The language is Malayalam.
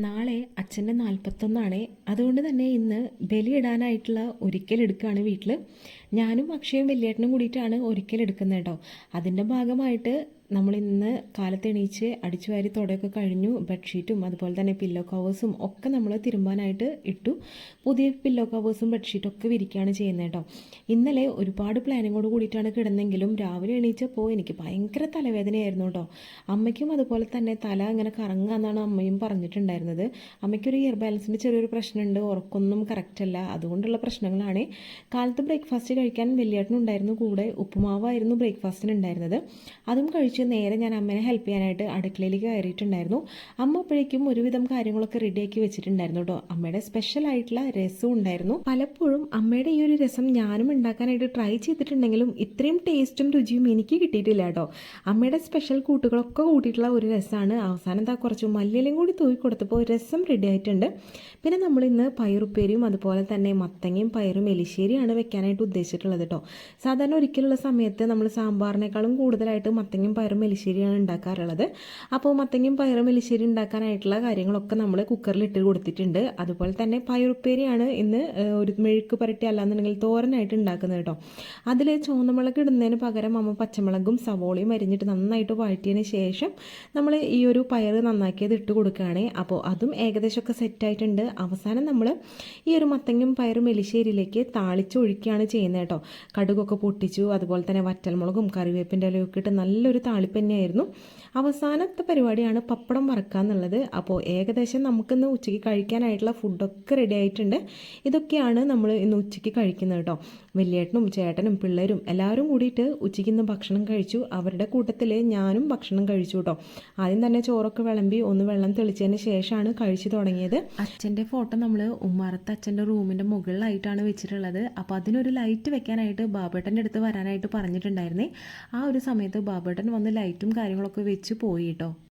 നാളെ അച്ഛൻ്റെ 41 അതുകൊണ്ട് തന്നെ ഇന്ന് ബലിയിടാനായിട്ടുള്ള ഒരിക്കലെടുക്കുകയാണ് വീട്ടിൽ. ഞാനും അക്ഷയും വലിയേട്ടനും കൂടിയിട്ടാണ് ഒരിക്കലെടുക്കുന്നത് കേട്ടോ. അതിൻ്റെ ഭാഗമായിട്ട് നമ്മൾ ഇന്ന് കാലത്ത് എണീച്ച് അടിച്ചു വാരി തുടയൊക്കെ കഴിഞ്ഞു. ബെഡ്ഷീറ്റും അതുപോലെ തന്നെ പില്ലോ കവേഴ്സും ഒക്കെ നമ്മൾ തിരുമ്പാനായിട്ട് ഇട്ടു. പുതിയ പില്ലോ കവേഴ്സും ബെഡ്ഷീറ്റും ഒക്കെ വിരിക്കുകയാണ് ചെയ്യുന്നത് കേട്ടോ. ഇന്നലെ ഒരുപാട് പ്ലാനിങ്ങോട് കൂടിയിട്ടാണ് കിടന്നെങ്കിലും രാവിലെ എണീച്ചപ്പോൾ എനിക്ക് ഭയങ്കര തലവേദനയായിരുന്നു കേട്ടോ. അമ്മയ്ക്കും അതുപോലെ തന്നെ തല ഇങ്ങനെ കറങ്ങാന്നാണ് അമ്മയും പറഞ്ഞിട്ടുണ്ടായിരുന്നത്. അമ്മയ്ക്കൊരു ഇയർ ബാലൻസിൻ്റെ ചെറിയൊരു പ്രശ്നമുണ്ട്, ഉറക്കൊന്നും കറക്റ്റല്ല, അതുകൊണ്ടുള്ള പ്രശ്നങ്ങളാണ്. കാലത്ത് ബ്രേക്ക്ഫാസ്റ്റ് കഴിക്കാൻ വലിയേട്ടനുണ്ടായിരുന്നു, കൂടെ ഉപ്പുമാവായിരുന്നു ബ്രേക്ക്ഫാസ്റ്റിന് ഉണ്ടായിരുന്നത്. അതും കഴിച്ച് നേരെ ഞാൻ അമ്മേനെ ഹെൽപ്പ് ചെയ്യാനായിട്ട് അടുക്കളയിലേക്ക് കയറിയിട്ടുണ്ടായിരുന്നു. അമ്മ അപ്പോഴേക്കും ഒരുവിധം കാര്യങ്ങളൊക്കെ റെഡിയാക്കി വെച്ചിട്ടുണ്ടായിരുന്നു കേട്ടോ. അമ്മയുടെ സ്പെഷ്യൽ ആയിട്ടുള്ള രസവും ഉണ്ടായിരുന്നു. പലപ്പോഴും അമ്മയുടെ ഈ ഒരു രസം ഞാനും ഉണ്ടാക്കാനായിട്ട് ട്രൈ ചെയ്തിട്ടുണ്ടെങ്കിലും ഇത്രയും ടേസ്റ്റും രുചിയും എനിക്ക് കിട്ടിയിട്ടില്ല കേട്ടോ. അമ്മയുടെ സ്പെഷ്യൽ കൂട്ടുകളൊക്കെ കൂട്ടിയിട്ടുള്ള ഒരു രസമാണ്. അവസാനം എന്താ കുറച്ച് മല്ലിയിലും കൂടി തൂക്കി കൊടുത്തപ്പോൾ രസം റെഡി ആയിട്ടുണ്ട്. പിന്നെ നമ്മളിന്ന് പയറുപ്പേരിയും അതുപോലെ തന്നെ മത്തങ്ങയും പയറും എലിശ്ശേരിയാണ് വെക്കാനായിട്ട് ഉദ്ദേശിച്ചിട്ടുള്ളത് കേട്ടോ. സാധാരണ ഒരിക്കലുള്ള സമയത്ത് നമ്മൾ സാമ്പാറിനേക്കാളും കൂടുതലായിട്ട് മത്തങ്ങയും പയറും എലിശ്ശേരിയാണ് ഉണ്ടാക്കാറുള്ളത്. അപ്പോൾ മത്തങ്ങയും പയറും എലിശ്ശേരി ഉണ്ടാക്കാനായിട്ടുള്ള കാര്യങ്ങളൊക്കെ നമ്മൾ കുക്കറിൽ ഇട്ട് കൊടുത്തിട്ടുണ്ട്. അതുപോലെ തന്നെ പയറുപ്പേരിയാണ് ഇന്ന് ഒരു മെഴുക്ക് പുരട്ടി അല്ലാന്നുണ്ടെങ്കിൽ തോരനായിട്ട് ഉണ്ടാക്കുന്നത് കേട്ടോ. അതിൽ ചുവന്നമുളക് ഇടുന്നതിന് പകരം അമ്മ പച്ചമുളകും സവോളയും അരിഞ്ഞിട്ട് നന്നായിട്ട് വഴറ്റിയതിന് ശേഷം നമ്മൾ ഈ ഒരു പയർ നന്നാക്കിയത് ഇട്ട് കൊടുക്കുകയാണ്. അപ്പോൾ അതും ഏകദേശമൊക്കെ സെറ്റായിട്ടുണ്ട്. അവസാനം നമ്മൾ ഈ ഒരു മത്തങ്ങയും പയറും എലിശ്ശേരിയിലേക്ക് താളിച്ചൊഴിക്കുകയാണ് ചെയ്യുന്നത് കേട്ടോ. കടുകൊക്കെ പൊട്ടിച്ചു, അതുപോലെ തന്നെ വറ്റൽമുളകും കറിവേപ്പിൻ്റെ ഇലയൊക്കെ ഇട്ട് നല്ലൊരു താളിപ്പ് തന്നെയായിരുന്നു. അവസാനത്തെ പരിപാടിയാണ് പപ്പടം വറക്കുക എന്നുള്ളത്. അപ്പോൾ ഏകദേശം നമുക്കിന്ന് ഉച്ചയ്ക്ക് കഴിക്കാനായിട്ടുള്ള ഫുഡൊക്കെ റെഡി ആയിട്ടുണ്ട്. ഇതൊക്കെയാണ് നമ്മൾ ഇന്ന് ഉച്ചയ്ക്ക് കഴിക്കുന്നത് കേട്ടോ. വലിയേട്ടനും ചേട്ടനും പിള്ളേരും എല്ലാവരും കൂടിയിട്ട് ഉച്ചയ്ക്ക് ഇന്ന് ഭക്ഷണം കഴിച്ചു. അവരുടെ കൂട്ടത്തിൽ ഞാനും ഭക്ഷണം കഴിച്ചു കേട്ടോ. ആദ്യം തന്നെ ചോറൊക്കെ വിളമ്പി ഒന്ന് വെള്ളം തെളിച്ചതിന് ശേഷമാണ് കഴിച്ചു തുടങ്ങിയത്. അച്ഛൻ്റെ ഫോട്ടോ നമ്മൾ ഉമ്മാറത്ത് അച്ഛൻ്റെ റൂമിൻ്റെ മുകളിലായിട്ടാണ് വെച്ചിട്ടുള്ളത്. അപ്പോൾ അതിനൊരു ലൈറ്റ് വെക്കാനായിട്ട് ബാബേട്ടൻ്റെ അടുത്ത് വരാനായിട്ട് പറഞ്ഞിട്ടുണ്ടായിരുന്നേ. ആ ഒരു സമയത്ത് ബാബേട്ടൻ വന്ന് ലൈറ്റും കാര്യങ്ങളൊക്കെ വെച്ച് പോയി കേട്ടോ.